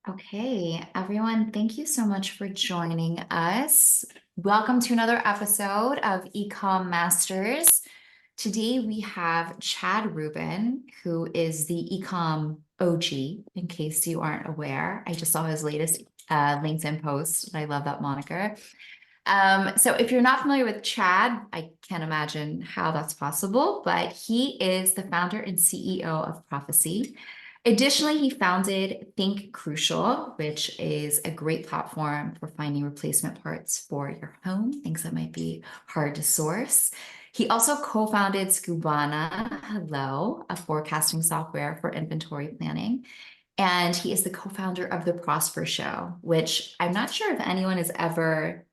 Okay, everyone, thank you so much for joining us. Welcome to another episode of Ecom Masters. Today we have Chad Rubin, who is the Ecom OG, in case you aren't aware. I just saw his latest LinkedIn post, and I love that moniker. So if you're not familiar with Chad, I can't imagine how that's possible, but he is the founder and CEO of Prophecy. Additionally, he founded Think Crucial, which is a great platform for finding replacement parts for your home, things that might be hard to source. He also co-founded Scubana Hello, a forecasting software for inventory planning. And he is the co-founder of The Prosper Show, which I'm not sure if anyone has ever,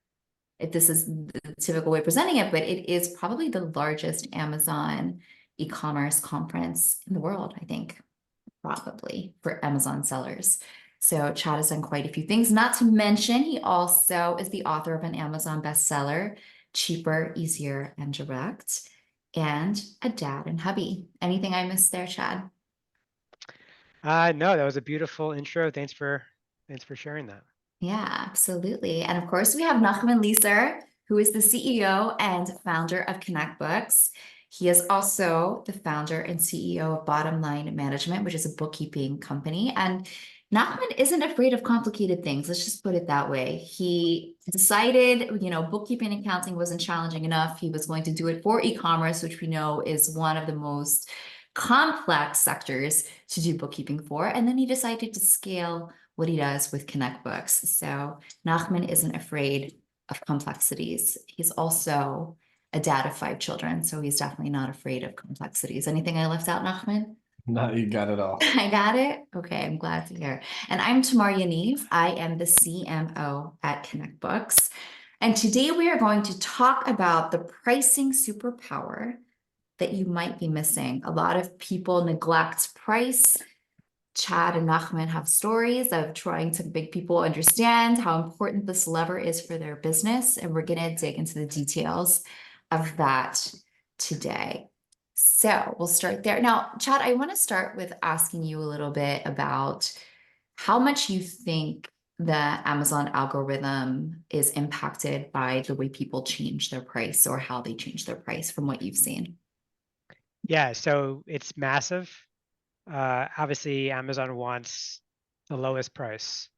if this is the typical way of presenting it, but it is probably the largest Amazon e-commerce conference in the world, I think, probably for Amazon sellers. So Chad has done quite a few things, not to mention he also is the author of an Amazon bestseller, Cheaper, Easier, and Direct, and a dad and hubby. Anything I missed there, Chad? No, that was a beautiful intro. Thanks for sharing that. Yeah, absolutely. And of course, we have Nachman Leeser, who is the CEO and founder of Connect Books. He is also the founder and CEO of Bottom Line Management, which is a bookkeeping company. And Nachman isn't afraid of complicated things. Let's just put it that way. He decided, bookkeeping and accounting wasn't challenging enough. He was going to do it for e-commerce, which we know is one of the most complex sectors to do bookkeeping for. And then he decided to scale what he does with Connect Books. So Nachman isn't afraid of complexities. He's also a dad of 5 children, so he's definitely not afraid of complexities. Anything I left out, Nachman? No, you got it all. I got it. Okay, I'm glad to hear. And I'm Tamar Yaniv. I am the CMO at Connect Books. And today we are going to talk about the pricing superpower that you might be missing. A lot of people neglect price. Chad and Nachman have stories of trying to make people understand how important this lever is for their business. And we're going to dig into the details of that today. So we'll start there. Now, Chad, I want to start with asking you a little bit about how much you think the Amazon algorithm is impacted by the way people change their price or how they change their price from what you've seen. Yeah, so it's massive. Obviously, Amazon wants the lowest price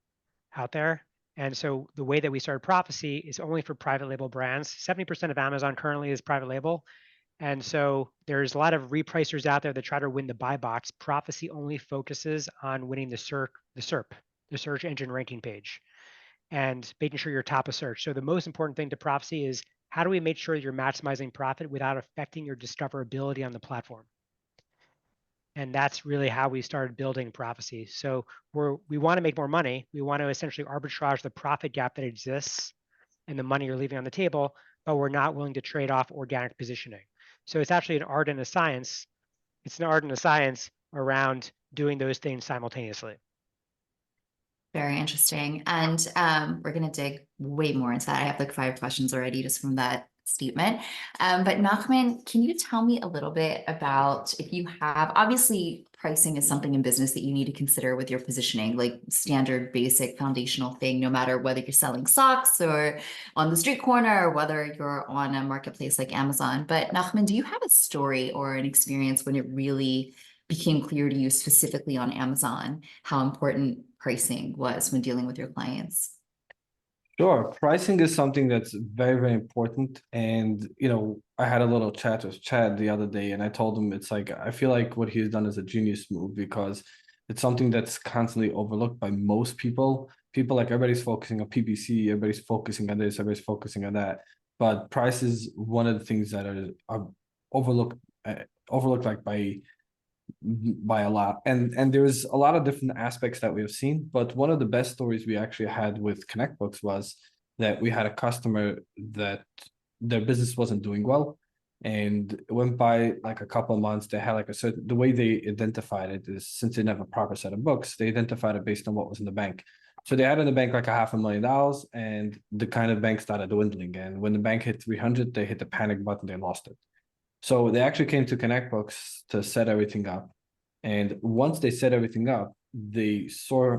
out there. And so the way that we started Prophecy is only for private label brands. 70% of Amazon currently is private label. And so there's a lot of repricers out there that try to win the buy box. Prophecy only focuses on winning the search engine ranking page, and making sure you're top of search. So the most important thing to Prophecy is how do we make sure you're maximizing profit without affecting your discoverability on the platform? And that's really how we started building Prophecy. So we want to make more money. We want to essentially arbitrage the profit gap that exists and the money you're leaving on the table, but we're not willing to trade off organic positioning. So it's actually an art and a science. It's an art and a science around doing those things simultaneously. Very interesting. And we're going to dig way more into that. I have like 5 questions already just from that statement. But Nachman, can you tell me a little bit about if you have, obviously, pricing is something in business that you need to consider with your positioning, like standard, basic, foundational thing, no matter whether you're selling socks or on the street corner or whether you're on a marketplace like Amazon. But Nachman, do you have a story or an experience when it really became clear to you specifically on Amazon how important pricing was when dealing with your clients? Sure. Pricing is something that's very, very important. And, I had a little chat with Chad the other day, and I told him it's like, I feel like what he's done is a genius move because it's something that's constantly overlooked by most people. People like everybody's focusing on PPC, everybody's focusing on this, everybody's focusing on that. But price is one of the things that are overlooked, overlooked like by a lot, and there's a lot of different aspects that we have seen, but one of the best stories we actually had with Connect Books was that we had a customer that their business wasn't doing well, and it went by like a couple of months. They had like a certain, the way they identified it is, since they didn't have a proper set of books, they identified it based on what was in the bank. So they had in the bank like a $500,000, and the kind of bank started dwindling, and when the bank hit 300, they hit the panic button, they lost it. So they actually came to Connect Books to set everything up. And once they set everything up, they saw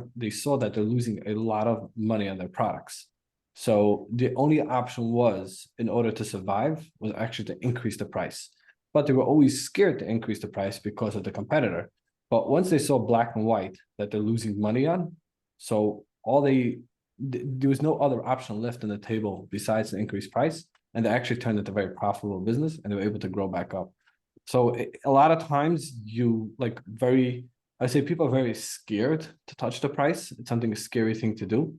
that they're losing a lot of money on their products. So the only option was, in order to survive, was actually to increase the price. But they were always scared to increase the price because of the competitor. But once they saw black and white that they're losing money on, so there was no other option left on the table besides the increased price, and they actually turned it a very profitable business, and they were able to grow back up. So a lot of times I say people are very scared to touch the price. It's something a scary thing to do,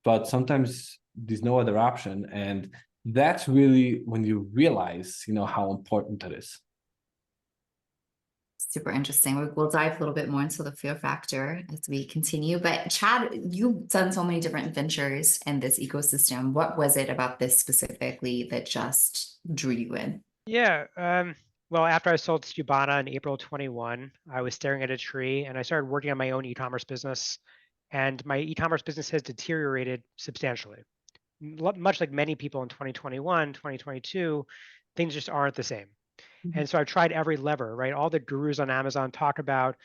but sometimes there's no other option, and that's really when you realize, how important it is. Super interesting. We'll dive a little bit more into the fear factor as we continue. But Chad, you've done so many different ventures in this ecosystem. What was it about this specifically that just drew you in? Yeah. Well, after I sold Stubana in April 21, I was staring at a tree and I started working on my own e-commerce business. And my e-commerce business has deteriorated substantially. Much like many people in 2021, 2022, things just aren't the same. And so I've tried every lever, right? All the gurus on Amazon talk about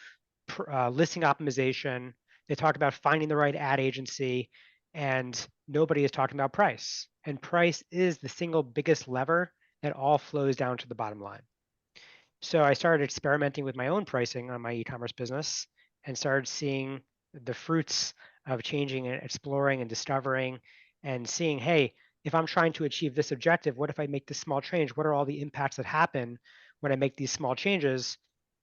listing optimization. They talk about finding the right ad agency, and nobody is talking about price. And price is the single biggest lever that all flows down to the bottom line. So I started experimenting with my own pricing on my e-commerce business and started seeing the fruits of changing and exploring and discovering and seeing, hey, if I'm trying to achieve this objective, what if I make this small change? What are all the impacts that happen when I make these small changes?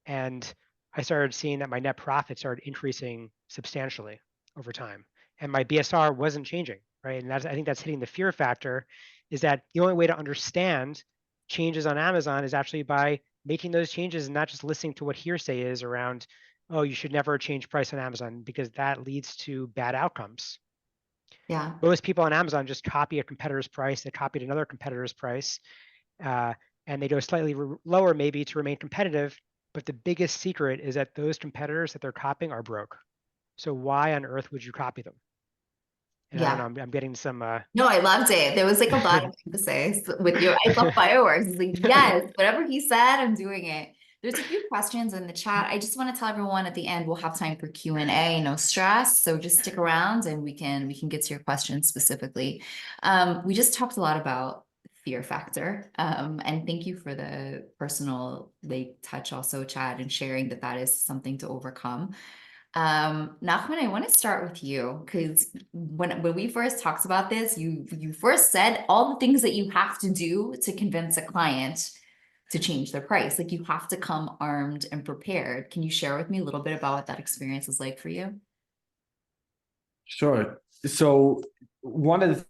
And I started seeing that my net profit started increasing substantially over time. And my BSR wasn't changing, right? And I think that's hitting the fear factor, is that the only way to understand changes on Amazon is actually by making those changes and not just listening to what hearsay is around, oh, you should never change price on Amazon, because that leads to bad outcomes. Yeah. Most people on Amazon just copy a competitor's price. They copied another competitor's price, and they go slightly lower maybe to remain competitive. But the biggest secret is that those competitors that they're copying are broke. So why on earth would you copy them? And I Yeah. don't know, I'm getting some. No, I loved it. There was like a lot of emphasis with your I love fireworks. It's like, yes, whatever he said, I'm doing it. There's a few questions in the chat. I just want to tell everyone at the end we'll have time for Q&A, no stress. So just stick around and we can get to your questions specifically. We just talked a lot about fear factor. And thank you for the personal touch also, Chad, and sharing that is something to overcome. Nachman, I want to start with you because when we first talked about this, you first said all the things that you have to do to convince a client to change their price. Like you have to come armed and prepared. Can you share with me a little bit about what that experience was like for you? Sure. So one of the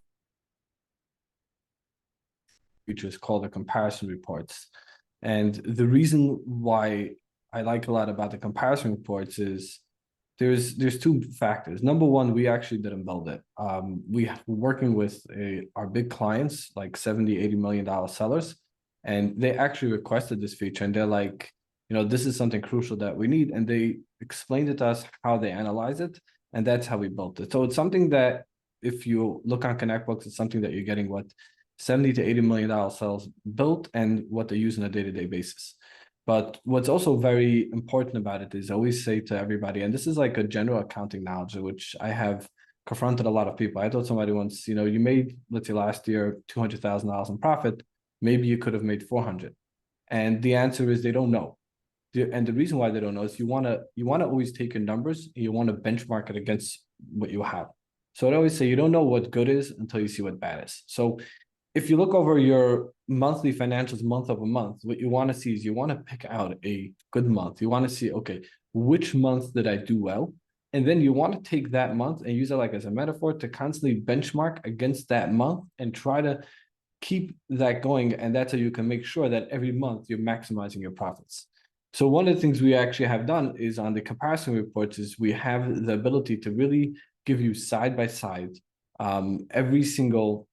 features called the comparison reports. And the reason why I like a lot about the comparison reports is there's two factors. Number one, we actually didn't build it. We were working with our big clients, like 70, $80 million sellers, and they actually requested this feature, and they're like, this is something crucial that we need. And they explained it to us how they analyze it, and that's how we built it. So it's something that if you look on ConnectBooks, it's something that you're getting what 70 to $80 million sales built and what they use on a day-to-day basis. But what's also very important about it is I always say to everybody, and this is like a general accounting knowledge, which I have confronted a lot of people. I told somebody once, you made, let's say last year, $200,000 in profit. Maybe you could have made 400. And the answer is they don't know. And the reason why they don't know is you want to always take your numbers and you want to benchmark it against what you have. So I always say you don't know what good is until you see what bad is. So if you look over your monthly financials month over month, what you want to see is you want to pick out a good month. You want to see, okay, which month did I do well? And then you want to take that month and use it like as a metaphor to constantly benchmark against that month and try to keep that going. And that's how you can make sure that every month you're maximizing your profits. So one of the things we actually have done is on the comparison reports is we have the ability to really give you side by side every single.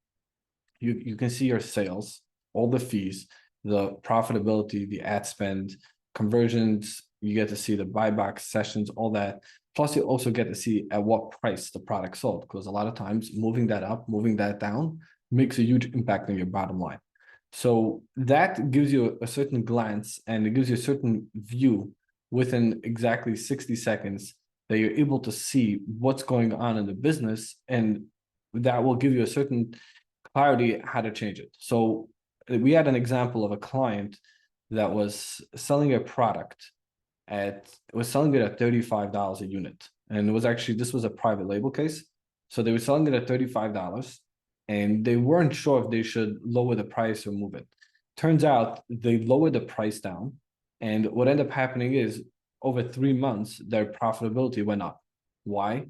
You can see your sales, all the fees, the profitability, the ad spend, conversions. You get to see the buyback sessions, all that. Plus, you also get to see at what price the product sold, because a lot of times moving that up, moving that down makes a huge impact on your bottom line. So that gives you a certain glance and it gives you a certain view within exactly 60 seconds that you're able to see what's going on in the business, and that will give you a certain clarity how to change it. So we had an example of a client that was selling a product was selling it at $35 a unit. And it was actually, this was a private label case. So they were selling it at $35 and they weren't sure if they should lower the price or move it. Turns out they lowered the price down. And what ended up happening is over 3 months, their profitability went up. Why?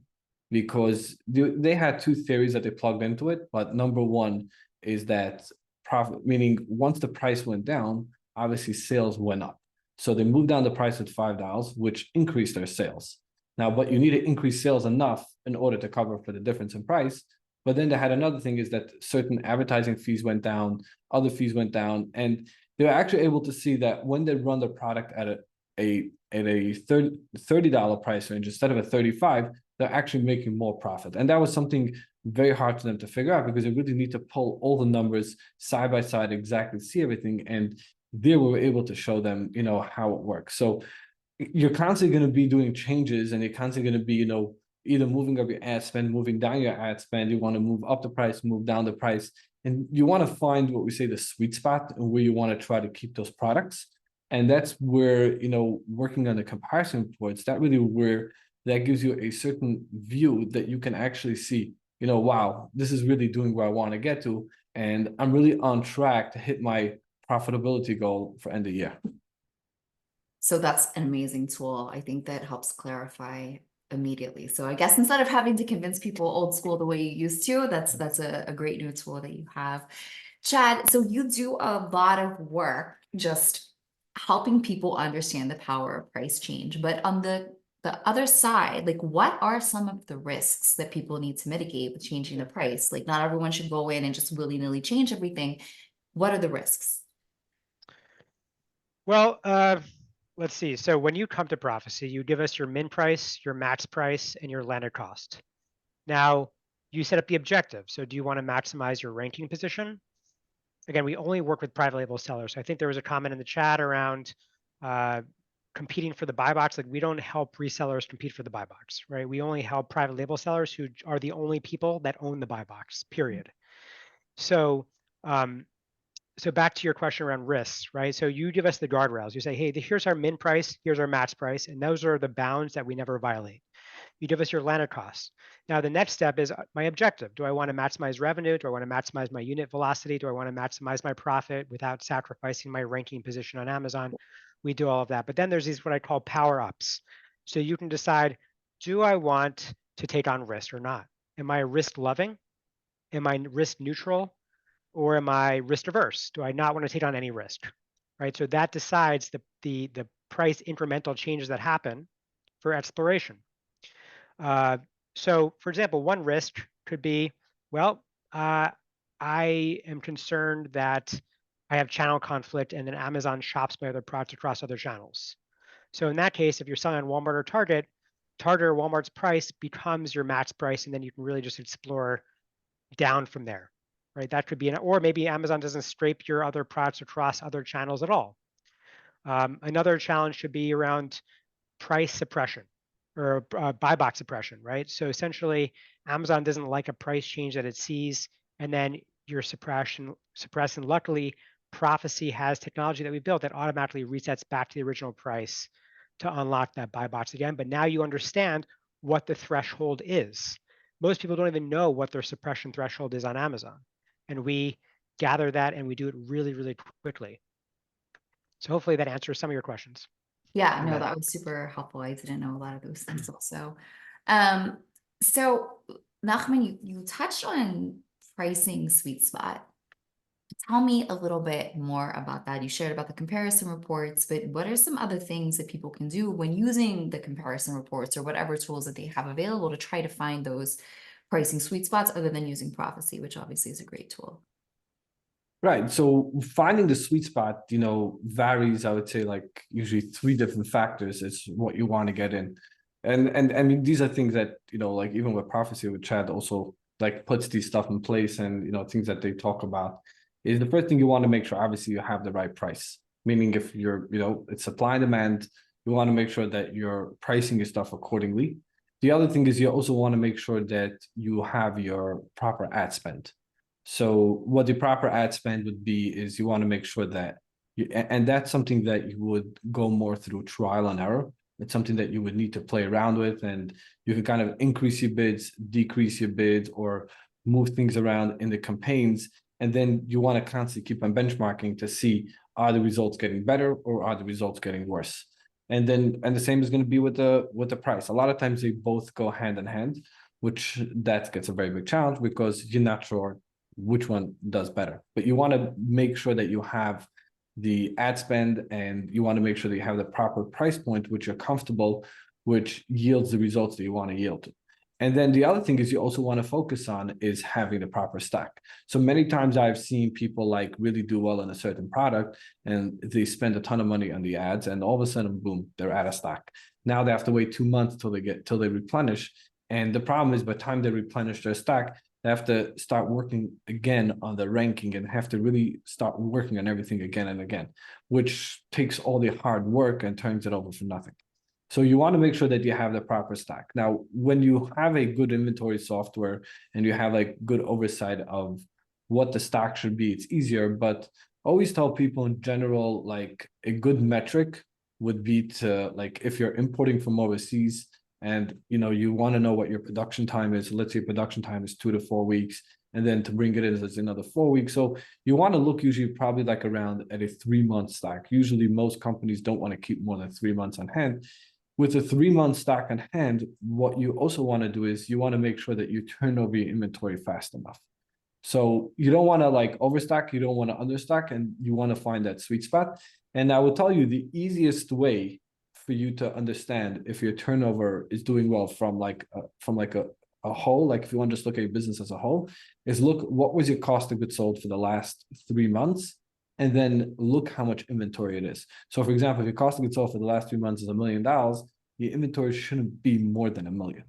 Because they had two theories that they plugged into it. But number one is that profit, meaning once the price went down, obviously sales went up. So they moved down the price at $5, which increased their sales. Now, but you need to increase sales enough in order to cover for the difference in price. But then they had another thing is that certain advertising fees went down, other fees went down, and they were actually able to see that when they run the product at a $30 price range instead of a 35, they're actually making more profit. And that was something very hard for them to figure out because they really need to pull all the numbers side by side, exactly see everything. And there we were able to show them, how it works. So you're constantly going to be doing changes and you're constantly going to be, either moving up your ad spend, moving down your ad spend. You want to move up the price, move down the price. And you want to find what we say the sweet spot and where you want to try to keep those products. And that's where, working on the comparison reports, that gives you a certain view that you can actually see, wow, this is really doing where I want to get to. And I'm really on track to hit my profitability goal for end of year. So that's an amazing tool. I think that helps clarify immediately. So I guess instead of having to convince people old school the way you used to, that's a great new tool that you have. Chad, so you do a lot of work just helping people understand the power of price change. But on the other side, like what are some of the risks that people need to mitigate with changing the price? Like not everyone should go in and just willy-nilly change everything. What are the risks? Well, let's see. So when you come to Prophecy, you give us your min price, your max price, and your landed cost. Now, you set up the objective. So do you want to maximize your ranking position? Again, we only work with private label sellers. So I think there was a comment in the chat around competing for the buy box. Like we don't help resellers compete for the buy box, right? We only help private label sellers who are the only people that own the buy box, period. So so back to your question around risks, right? So you give us the guardrails. You say, hey, here's our min price, here's our max price, and those are the bounds that we never violate. You give us your landed costs. Now, the next step is my objective. Do I want to maximize revenue? Do I want to maximize my unit velocity? Do I want to maximize my profit without sacrificing my ranking position on Amazon? We do all of that. But then there's these what I call power ups. So you can decide, do I want to take on risk or not? Am I risk loving? Am I risk neutral? Or am I risk averse? Do I not want to take on any risk, right? So that decides the price incremental changes that happen for exploration. So for example, one risk could be, well, I am concerned that I have channel conflict and then Amazon shops my other products across other channels. So in that case, if you're selling on Walmart or Target or Walmart's price becomes your max price, and then you can really just explore down from there. Right, that could be or maybe Amazon doesn't scrape your other products across other channels at all. Another challenge should be around price suppression or buy box suppression, right? So essentially, Amazon doesn't like a price change that it sees, and then you're suppressing. Luckily, Prophecy has technology that we built that automatically resets back to the original price to unlock that buy box again. But now you understand what the threshold is. Most people don't even know what their suppression threshold is on Amazon. And we gather that and we do it really, really quickly. So hopefully that answers some of your questions. Yeah, no, that was super helpful. I didn't know a lot of those things also. So Nachman, you touched on pricing sweet spot. Tell me a little bit more about that. You shared about the comparison reports, but what are some other things that people can do when using the comparison reports or whatever tools that they have available to try to find those pricing sweet spots other than using Prophecy, which obviously is a great tool? Right. So finding the sweet spot, varies. I would say like usually 3 different factors is what you want to get in. And I mean, these are things that, like even with Prophecy with Chad also like puts these stuff in place and, things that they talk about is the first thing you want to make sure, obviously you have the right price. Meaning if you're, it's supply and demand, You want to make sure that you're pricing your stuff accordingly. The other thing is you also want to make sure that you have your proper ad spend. So what the proper ad spend would be is you want to make sure that and that's something that you would go more through trial and error. It's something that you would need to play around with, and you can kind of increase your bids, decrease your bids, or move things around in the campaigns. And then you want to constantly keep on benchmarking to see, are the results getting better or are the results getting worse? And the same is going to be with the price. A lot of times they both go hand in hand, which that gets a very big challenge because you're not sure which one does better. But you want to make sure that you have the ad spend, and you want to make sure that you have the proper price point, which you're comfortable, which yields the results that you want to yield. And then the other thing is you also want to focus on is having the proper stack. So many times I've seen people like really do well in a certain product and they spend a ton of money on the ads, and all of a sudden, boom, they're out of stock. Now they have to wait 2 months till they replenish. And the problem is by the time they replenish their stack, they have to start working again on the ranking and have to really start working on everything again and again, which takes all the hard work and turns it over for nothing. So you want to make sure that you have the proper stack. Now, when you have a good inventory software and you have like good oversight of what the stock should be, it's easier. But always tell people in general, like a good metric would be to, like, if you're importing from overseas and you want to know what your production time is. So let's say production time is 2 to 4 weeks, and then to bring it in is another 4 weeks. So you want to look usually probably like around at a 3-month stack. Usually most companies don't want to keep more than 3 months on hand. With a 3-month stack on hand, what you also want to do is you want to make sure that you turn over your inventory fast enough. So you don't want to like overstack, you don't want to understack, and you want to find that sweet spot. And I will tell you the easiest way for you to understand if your turnover is doing well from a whole, like if you want to just look at your business as a whole, is look what was your cost of goods sold for the last 3 months, and then look how much inventory it is. So for example, if your cost of goods sold for the last 3 months is $1 million, your inventory shouldn't be more than $1 million.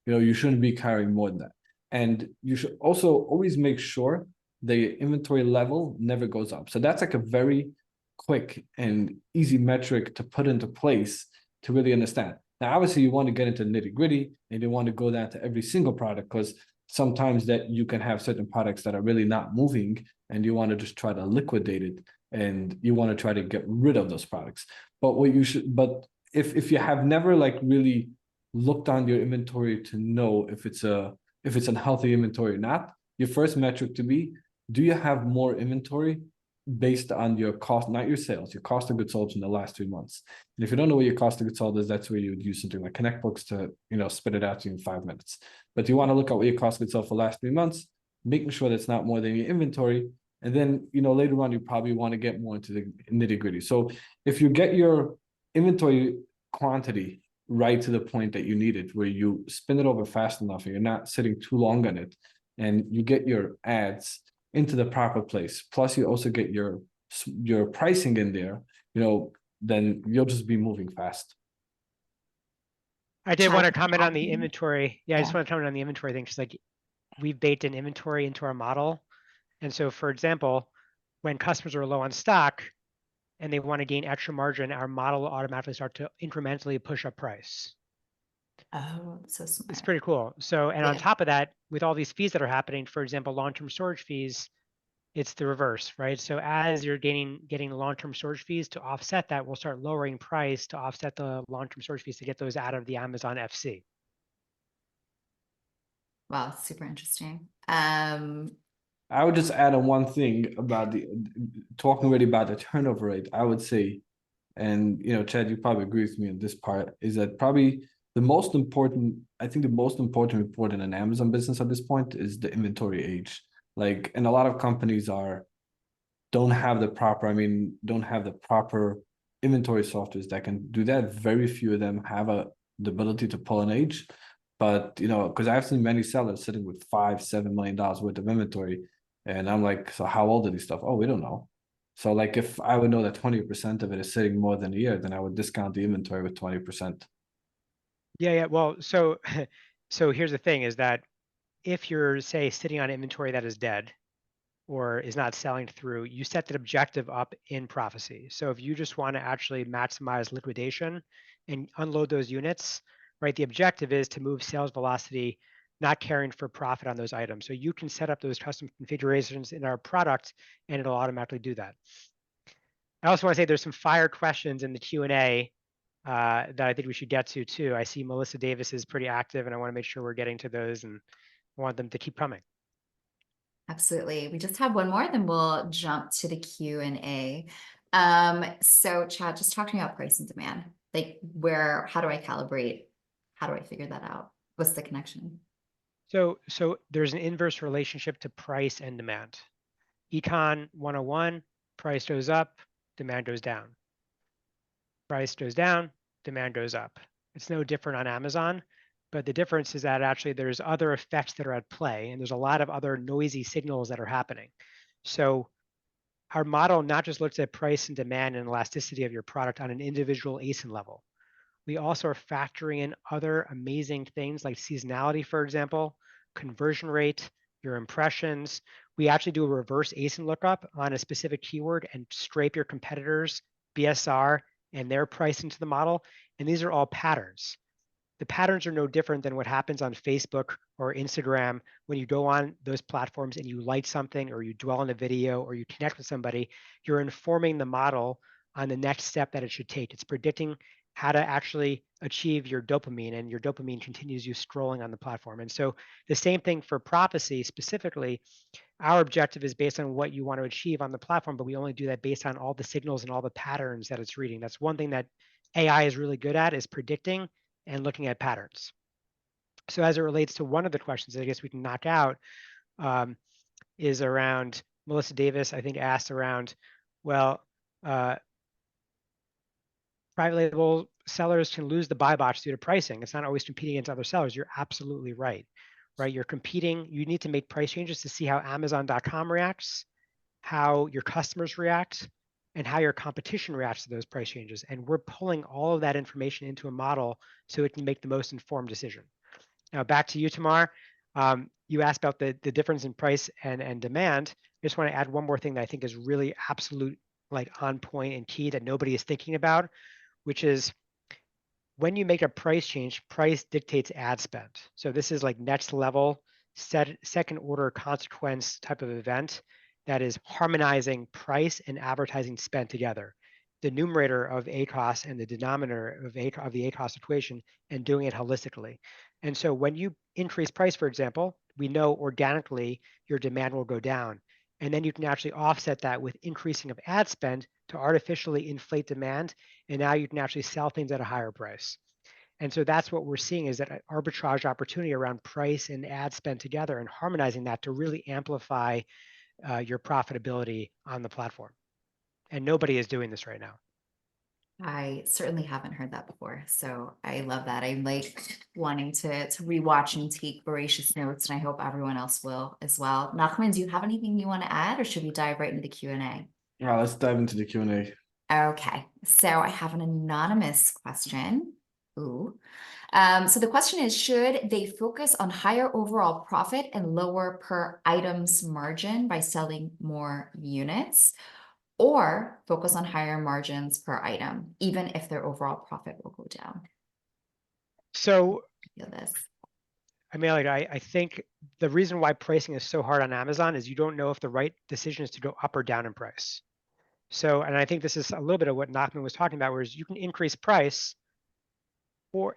You shouldn't be carrying more than that. And you should also always make sure the inventory level never goes up. So that's like a very quick and easy metric to put into place to really understand. Now, obviously, you want to get into nitty gritty and you want to go down to every single product, because sometimes that you can have certain products that are really not moving and you want to just try to liquidate it and you want to try to get rid of those products. But if you have never like really looked on your inventory to know if it's a healthy inventory or not, your first metric to be, do you have more inventory based on your cost, not your sales, your cost of goods sold in the last 3 months? And if you don't know what your cost of goods sold is, that's where you would use something like Connect Books to spit it out to you in 5 minutes. But you want to look at what your cost of goods sold for the last 3 months, making sure that's not more than your inventory. And then later on you probably want to get more into the nitty gritty. So if you get your inventory quantity right to the point that you need it, where you spin it over fast enough and you're not sitting too long on it, and you get your ads into the proper place, plus you also get your pricing in there, then you'll just be moving fast. I did Chad, want to can I comment on add the in? inventory. Yeah, I just Yeah. want to comment on the inventory thing. Just like we've baked in inventory into our model. And so, for example, when customers are low on stock and they want to gain extra margin, our model will automatically start to incrementally push up price. Oh, so smart. It's pretty cool. So, and on Yeah. top of that, with all these fees that are happening, for example, long-term storage fees, it's the reverse, right? So as you're getting long-term storage fees, to offset that, we'll start lowering price to offset the long-term storage fees to get those out of the Amazon FC. Wow, super interesting. I would just add on one thing about talking already about the turnover rate. I would say, and Chad, you probably agree with me on this part, is that probably the most important report in an Amazon business at this point is the inventory age. Like, and a lot of companies don't have the proper inventory softwares that can do that. Very few of them have the ability to pull an age. But because I've seen many sellers sitting with $5-7 million worth of inventory, and I'm like, so how old are these stuff? Oh, we don't know. So like, if I would know that 20% of it is sitting more than a year, then I would discount the inventory with 20%. Yeah. Well, so here's the thing: is that if you're, say, sitting on inventory that is dead, or is not selling through, you set that objective up in prophecy. So if you just want to actually maximize liquidation and unload those units, right, the objective is to move sales velocity, not caring for profit on those items. So you can set up those custom configurations in our product and it'll automatically do that. I also want to say there's some fire questions in the Q&A that I think we should get to too. I see Melissa Davis is pretty active and I want to make sure we're getting to those and I want them to keep coming. Absolutely. We just have one more, then we'll jump to the Q&A. So Chad, just talk to me about price and demand. Like how do I calibrate? How do I figure that out? What's the connection? So there's an inverse relationship to price and demand. Econ 101, price goes up, demand goes down. Price goes down, demand goes up. It's no different on Amazon, but the difference is that actually there's other effects that are at play and there's a lot of other noisy signals that are happening. So our model not just looks at price and demand and elasticity of your product on an individual ASIN level. We also are factoring in other amazing things like seasonality, for example, conversion rate, your impressions. We actually do a reverse ASIN lookup on a specific keyword and scrape your competitors' BSR and their price into the model. And these are all patterns. The patterns are no different than what happens on Facebook or Instagram when you go on those platforms and you like something or you dwell on a video or you connect with somebody. You're informing the model on the next step that it should take. It's predicting how to actually achieve your dopamine, and your dopamine continues you scrolling on the platform. And so the same thing for prophecy specifically. Our objective is based on what you want to achieve on the platform, but we only do that based on all the signals and all the patterns that it's reading. That's one thing that AI is really good at, is predicting and looking at patterns. So as it relates to one of the questions that I guess we can knock out is around, Melissa Davis, I think, asked around, well, private label sellers can lose the buy box due to pricing. It's not always competing against other sellers. You're absolutely right, right? You're competing. You need to make price changes to see how Amazon.com reacts, how your customers react, and how your competition reacts to those price changes. And we're pulling all of that information into a model so it can make the most informed decision. Now back to you, Tamar. You asked about the difference in price and demand. I just want to add one more thing that I think is really absolute, like on point and key that nobody is thinking about, which is when you make a price change, price dictates ad spend. So this is like next level, second order consequence type of event that is harmonizing price and advertising spend together. The numerator of ACoS and the denominator of the ACoS equation, and doing it holistically. And so when you increase price, for example, we know organically your demand will go down. And then you can actually offset that with increasing of ad spend to artificially inflate demand. And now you can actually sell things at a higher price. And so that's what we're seeing, is that arbitrage opportunity around price and ad spend together and harmonizing that to really amplify your profitability on the platform. And nobody is doing this right now. I certainly haven't heard that before. So I love that. I'm like wanting to rewatch and take voracious notes, and I hope everyone else will as well. Nachman, do you have anything you want to add, or should we dive right into the Q&A? Let's dive into the Q&A. Okay, so I have an anonymous question. Ooh. So the question is, should they focus on higher overall profit and lower per items margin by selling more units, or focus on higher margins per item, even if their overall profit will go down? So, Feel this. I mean, like, I think the reason why pricing is so hard on Amazon is you don't know if the right decision is to go up or down in price. So, and I think this is a little bit of what Nachman was talking about, whereas you can increase price,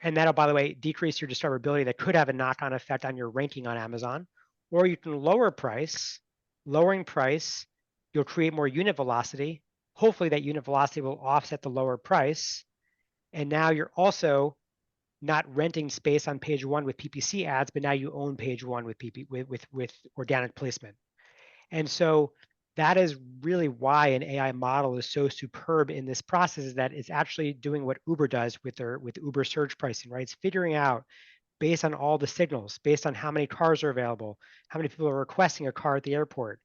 and that'll, by the way, decrease your discoverability. That could have a knock-on effect on your ranking on Amazon. Or you can lower price. Lowering price, you'll create more unit velocity. Hopefully that unit velocity will offset the lower price. And now you're also not renting space on page one with PPC ads, but now you own page one with with organic placement. And so that is really why an AI model is so superb in this process, is that it's actually doing what Uber does with Uber surge pricing, right? It's figuring out, based on all the signals, based on how many cars are available, how many people are requesting a car at the airport.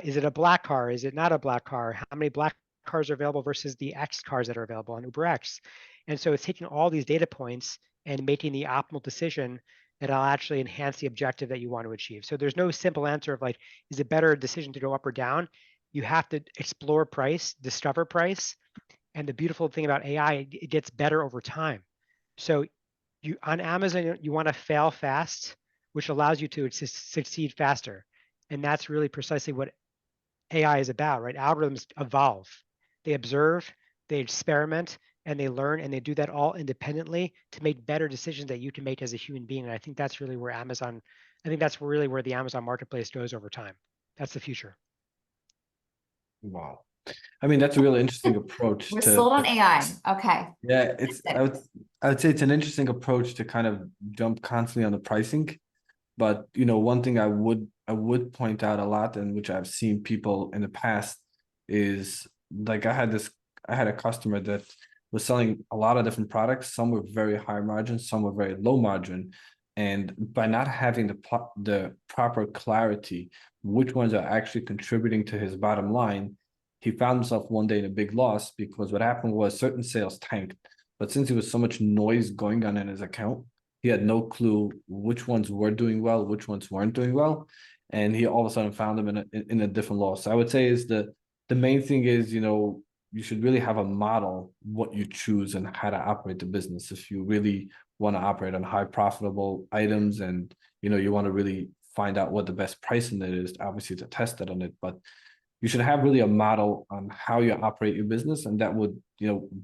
Is it a black car? Is it not a black car? How many black cars are available versus the X cars that are available on UberX? And so it's taking all these data points and making the optimal decision that'll actually enhance the objective that you want to achieve. So there's no simple answer of like, is it better a decision to go up or down? You have to explore price, discover price. And the beautiful thing about AI, it gets better over time. So you on Amazon, you want to fail fast, which allows you to succeed faster. And that's really precisely what AI is about, right? Algorithms evolve, they observe, they experiment, and they learn, and they do that all independently to make better decisions that you can make as a human being. And I think that's really where I think that's really where the Amazon marketplace goes over time. That's the future. Wow. I mean, that's a really interesting approach We're to, sold on AI. Okay. yeah, I would say it's an interesting approach to kind of jump constantly on the pricing. But one thing I would point out a lot, and which I've seen people in the past, is like I had a customer that was selling a lot of different products. Some were very high margin, some were very low margin. And by not having the proper clarity, which ones are actually contributing to his bottom line, he found himself one day in a big loss because what happened was certain sales tanked. But since there was so much noise going on in his account, he had no clue which ones were doing well, which ones weren't doing well, and he all of a sudden found them in a different loss. So I would say is the main thing is you should really have a model what you choose and how to operate the business. If you really want to operate on high profitable items and you want to really find out what the best pricing it is, obviously to test it on it, but you should have really a model on how you operate your business, and that would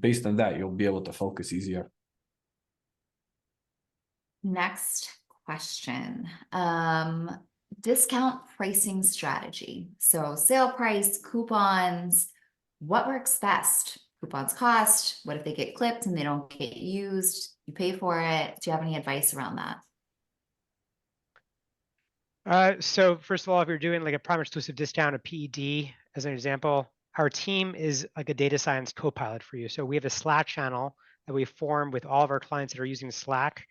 based on that you'll be able to focus easier. Next question. Discount pricing strategy. So sale price, coupons, what works best? Coupons cost. What if they get clipped and they don't get used? You pay for it. Do you have any advice around that? So first of all, if you're doing like a prime exclusive discount, a PED as an example, our team is like a data science co-pilot for you. So we have a Slack channel that we form with all of our clients that are using Slack,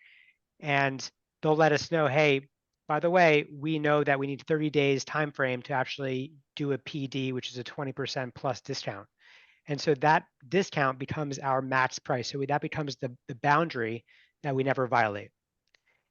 and they'll let us know, hey, by the way, we know that we need 30 days time frame to actually do a PED, which is a 20% plus discount. And so that discount becomes our max price. So that becomes the boundary that we never violate.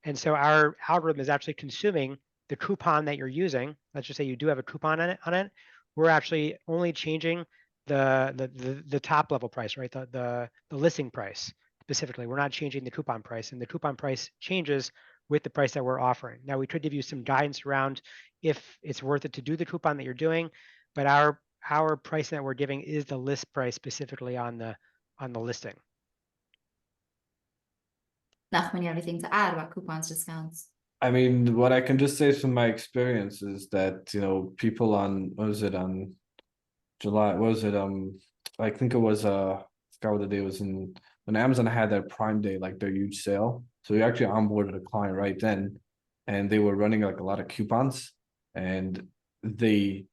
And so our algorithm is actually consuming the coupon that you're using. Let's just say you do have a coupon on it. We're actually only changing the top level price, right? The listing price specifically. We're not changing the coupon price, and the coupon price changes with the price that we're offering. Now we could give you some guidance around if it's worth it to do the coupon that you're doing, but our pricing that we're giving is the list price specifically on the listing. Nachman, you have anything to add about coupons, discounts? I mean, what I can just say from my experience is that, people on, what was it, on July, what was it, I think it was, I forgot what the day was when Amazon had their Prime Day, like their huge sale. So we actually onboarded a client right then, and they were running like a lot of coupons, and they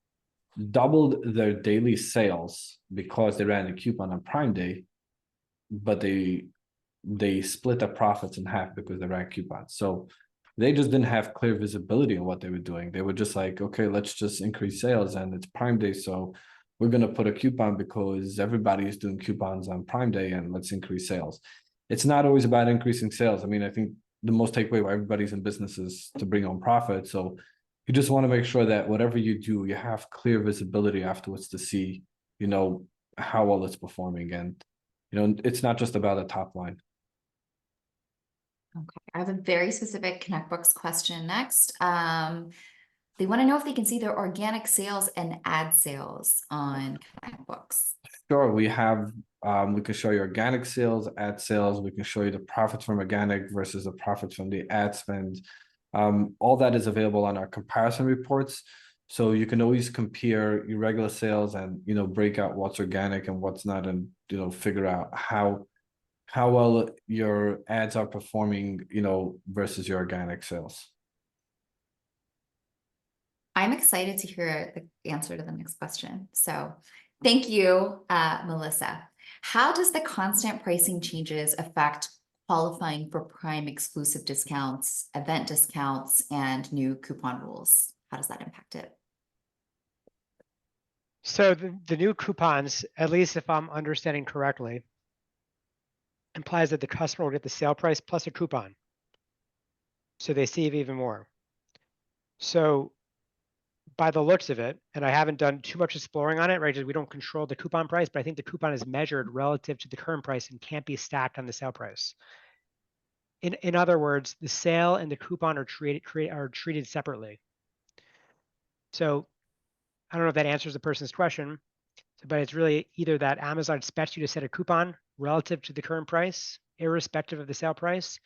doubled their daily sales because they ran a coupon on Prime Day, but they split the profits in half because they ran coupons. So they just didn't have clear visibility on what they were doing. They were just like, okay, let's just increase sales, and it's Prime Day, so we're going to put a coupon because everybody is doing coupons on Prime Day, and let's increase sales. It's not always about increasing sales. I mean, I think the most takeaway where everybody's in business is to bring on profit. So you just want to make sure that whatever you do, you have clear visibility afterwards to see, how well it's performing. And, it's not just about the top line. Okay, I have a very specific ConnectBooks question next. They want to know if they can see their organic sales and ad sales on ConnectBooks. Sure, we have, we can show you organic sales, ad sales, we can show you the profits from organic versus the profits from the ad spend. All that is available on our comparison reports. So you can always compare your regular sales and, break out what's organic and what's not, and, figure out how well your ads are performing, versus your organic sales. I'm excited to hear the answer to the next question. So thank you, Melissa. How does the constant pricing changes affect qualifying for Prime exclusive discounts, event discounts, and new coupon rules? How does that impact it? So the new coupons, at least if I'm understanding correctly, implies that the customer will get the sale price plus a coupon. So they save even more. So by the looks of it, and I haven't done too much exploring on it, right? Because we don't control the coupon price, but I think the coupon is measured relative to the current price and can't be stacked on the sale price. In other words, the sale and the coupon are treated separately. So I don't know if that answers the person's question, but it's really either that Amazon expects you to set a coupon relative to the current price, irrespective of the sale price,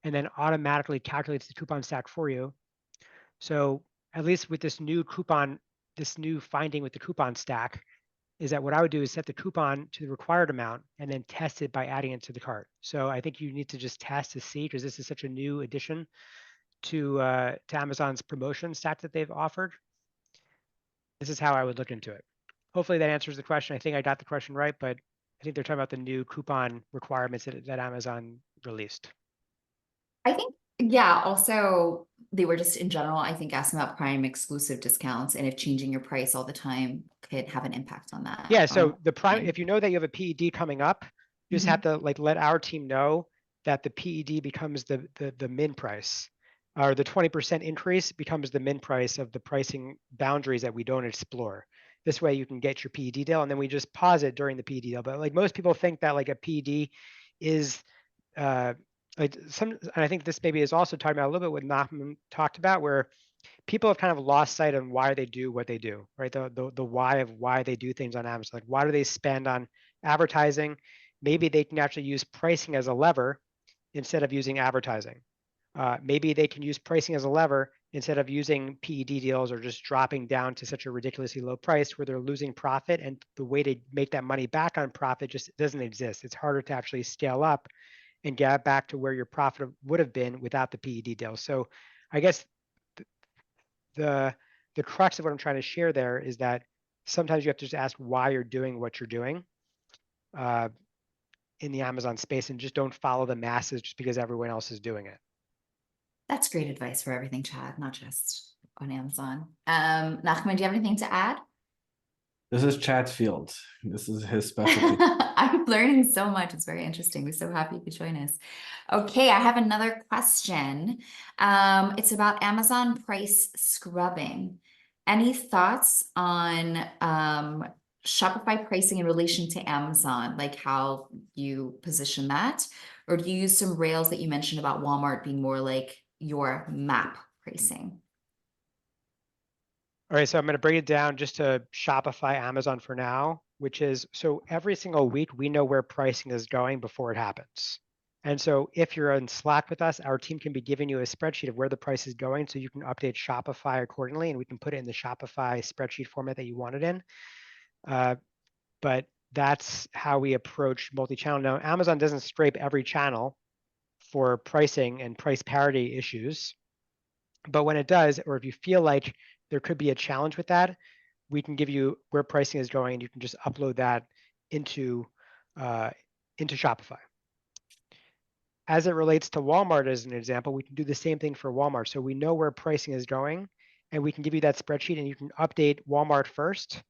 and then automatically calculates the coupon stack for you. So at least with this new coupon, this new finding with the coupon stack, is that what I would do is set the coupon to the required amount and then test it by adding it to the cart. So I think you need to just test to see, because this is such a new addition to Amazon's promotion stack that they've offered. This is how I would look into it. Hopefully that answers the question. I think I got the question right, but I think they're talking about the new coupon requirements that Amazon released. I think, yeah, also they were just in general, I think, asking about Prime exclusive discounts and if changing your price all the time could have an impact on that. Yeah, so on the Prime, Prime. if you know that you have a PED coming up, you just have to like let our team know that the PED becomes the min price, or the 20% increase becomes the min price of the pricing boundaries that we don't explore. This way you can get your PED deal, and then we just pause it during the PED deal. But like most people think that like a PED is like and I think this maybe is also talking about a little bit what Nachman talked about, where people have kind of lost sight on why they do what they do, right? The why of why they do things on Amazon. Like, why do they spend on advertising? Maybe they can actually use pricing as a lever instead of using advertising. Maybe they can use pricing as a lever instead of using PED deals or just dropping down to such a ridiculously low price where they're losing profit, and the way to make that money back on profit just doesn't exist. It's harder to actually scale up and get back to where your profit would have been without the PED deal. So I guess the crux of what I'm trying to share there is that sometimes you have to just ask why you're doing what you're doing in the Amazon space, and just don't follow the masses just because everyone else is doing it. That's great advice for everything, Chad, not just on Amazon. Nachman, do you have anything to add? This is Chad's field. This is his specialty. I'm learning so much. It's very interesting. We're so happy you could join us. Okay, I have another question. It's about Amazon price scrubbing. Any thoughts on Shopify pricing in relation to Amazon, like how you position that? Or do you use some rails that you mentioned about Walmart being more like your map pricing? All right, so I'm going to bring it down just to Shopify Amazon for now, which is, so every single week we know where pricing is going before it happens. And so if you're in Slack with us, our team can be giving you a spreadsheet of where the price is going, so you can update Shopify accordingly, and we can put it in the Shopify spreadsheet format that you want it in. But that's how we approach multi-channel. Now, Amazon doesn't scrape every channel for pricing and price parity issues, but when it does, or if you feel like there could be a challenge with that, we can give you where pricing is going, and you can just upload that into Shopify. As it relates to Walmart as an example, we can do the same thing for Walmart. So we know where pricing is going, and we can give you that spreadsheet, and you can update Walmart first.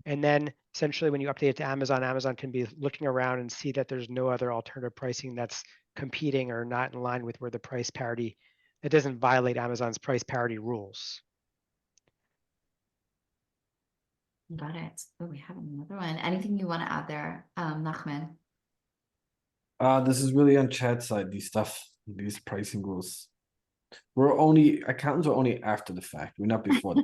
And then essentially when you update it to Amazon, Amazon can be looking around and see that there's no other alternative pricing that's competing or not in line with where the price parity, it doesn't violate Amazon's price parity rules. Got it. Oh, we have another one. Anything you want to add there, Nachman? This is really on Chad's side, these pricing rules. Accountants are only after the fact. We're not before.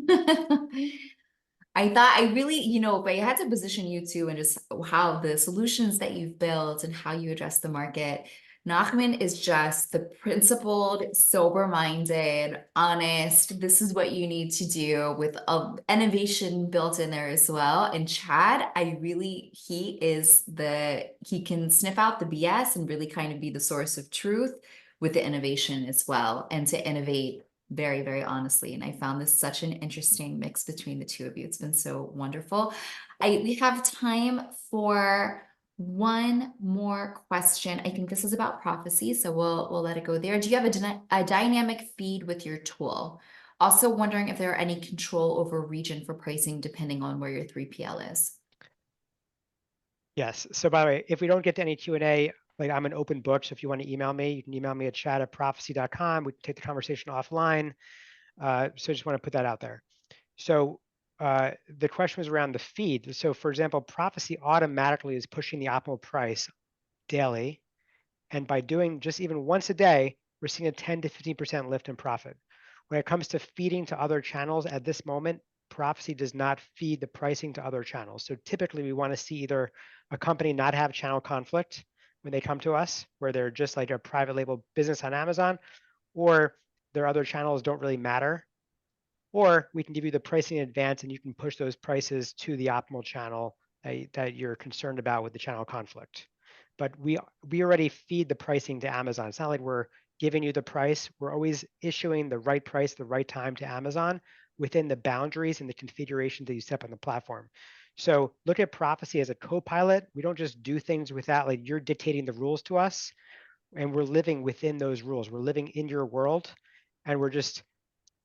I thought I really, but I had to position you too, and just how the solutions that you've built and how you address the market. Nachman is just the principled, sober-minded, honest. This is what you need to do with innovation built in there as well. And Chad, he can sniff out the BS and really kind of be the source of truth with the innovation as well, and to innovate very, very honestly. And I found this such an interesting mix between the two of you. It's been so wonderful. We have time for one more question. I think this is about prophecy, so we'll let it go there. Do you have a dynamic feed with your tool? Also wondering if there are any control over region for pricing depending on where your 3PL is. Yes. So by the way, if we don't get to any Q&A, like I'm an open book. So if you want to email me, you can email me at chat@prophecy.com. We can take the conversation offline. So I just want to put that out there. So the question was around the feed. So for example, Prophecy automatically is pushing the optimal price daily. And by doing just even once a day, we're seeing a 10 to 15% lift in profit. When it comes to feeding to other channels at this moment, Prophecy does not feed the pricing to other channels. So typically we want to see either a company not have channel conflict when they come to us, where they're just like a private label business on Amazon, or their other channels don't really matter. Or we can give you the pricing in advance and you can push those prices to the optimal channel that you're concerned about with the channel conflict. But we already feed the pricing to Amazon. It's not like we're giving you the price. We're always issuing the right price, the right time to Amazon within the boundaries and the configuration that you set up on the platform. So look at Prophecy as a co-pilot. We don't just do things without, like, you're dictating the rules to us and we're living within those rules. We're living in your world and we're just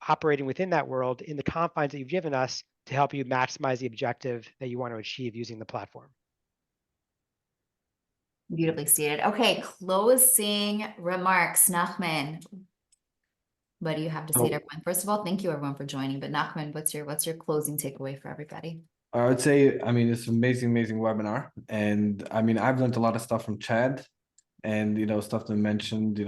operating within that world in the confines that you've given us to help you maximize the objective that you want to achieve using the platform. Beautifully stated. Okay, closing remarks, Nachman. What do you have to say to So everyone? First of all, thank you everyone for joining. But Nachman, what's your closing takeaway for everybody? I would say, I mean, it's an amazing, amazing webinar. And I mean, I've learned a lot of stuff from Chad and, stuff that mentioned,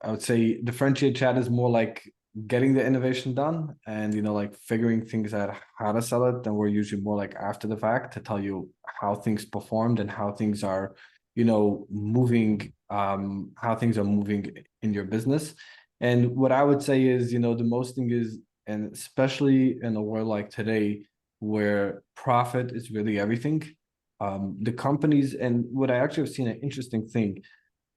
I would say differentiate Chad is more like getting the innovation done and, like figuring things out, how to sell it. Then we're usually more like after the fact to tell you how things performed and how things are, moving, how things are moving in your business. And what I would say is, the most thing is, and especially in a world like today, where profit is really everything. The companies, and what I actually have seen an interesting thing,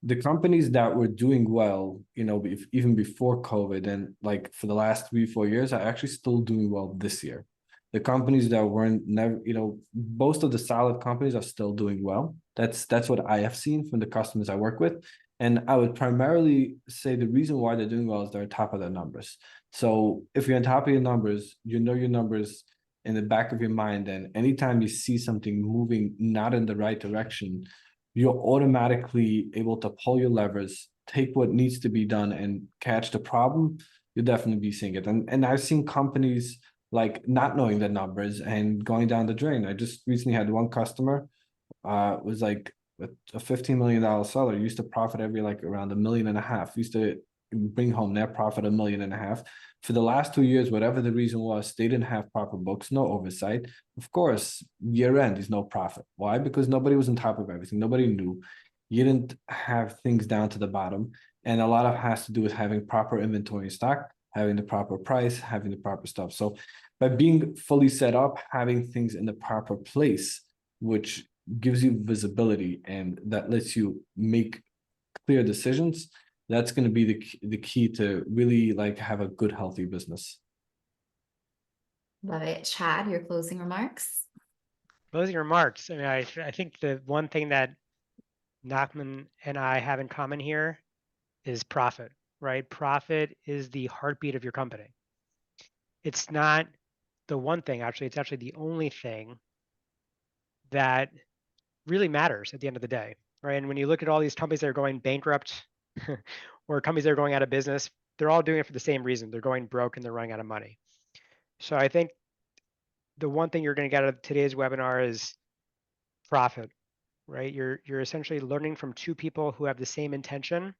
the companies that were doing well, even before COVID and like for the last 3-4 years, are actually still doing well this year. The companies that weren't never, most of the solid companies are still doing well. That's what I have seen from the customers I work with. And I would primarily say the reason why they're doing well is they're on top of their numbers. So if you're on top of your numbers, you know your numbers in the back of your mind, and anytime you see something moving not in the right direction, you're automatically able to pull your levers, take what needs to be done, and catch the problem. You'll definitely be seeing it. And I've seen companies like not knowing the numbers and going down the drain. I just recently had one customer, was like a $15 million seller, used to profit every like around $1.5 million, used to bring home net profit $1.5 million. For the last 2 years, whatever the reason was, they didn't have proper books, no oversight. Of course, year end is no profit. Why? Because nobody was on top of everything. Nobody knew. You didn't have things down to the bottom. And a lot of it has to do with having proper inventory in stock, having the proper price, having the proper stuff. So by being fully set up, having things in the proper place, which gives you visibility and that lets you make clear decisions, that's going to be the key to really like have a good, healthy business. Love it. Chad, your closing remarks? Closing remarks. I mean, I think the one thing that Nachman and I have in common here is profit, right? Profit is the heartbeat of your company. It's not the one thing, actually, it's actually the only thing that really matters at the end of the day, right? And when you look at all these companies that are going bankrupt or companies that are going out of business, they're all doing it for the same reason. They're going broke and they're running out of money. So I think the one thing you're going to get out of today's webinar is profit, right? You're essentially learning from two people who have the same intention,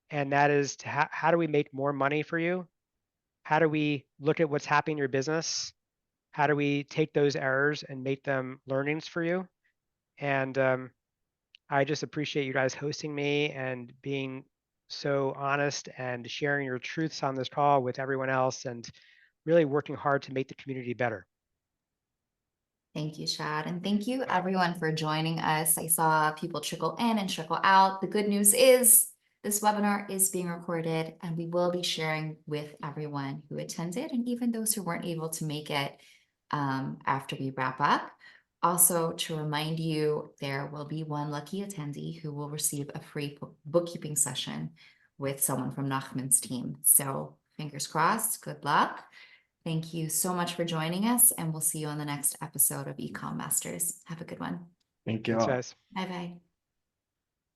and that is to how do we make more money for you? How do we look at what's happening in your business? How do we take those errors and make them learnings for you? And I just appreciate you guys hosting me and being so honest and sharing your truths on this call with everyone else and really working hard to make the community better. Thank you, Chad. And thank you everyone for joining us. I saw people trickle in and trickle out. The good news is this webinar is being recorded and we will be sharing with everyone who attended and even those who weren't able to make it after we wrap up. Also, to remind you, there will be one lucky attendee who will receive a free bookkeeping session with someone from Nachman's team. So fingers crossed, good luck. Thank you so much for joining us, and we'll see you on the next episode of Ecom Masters. Have a good one. Thank you. Thanks, guys. Bye-bye.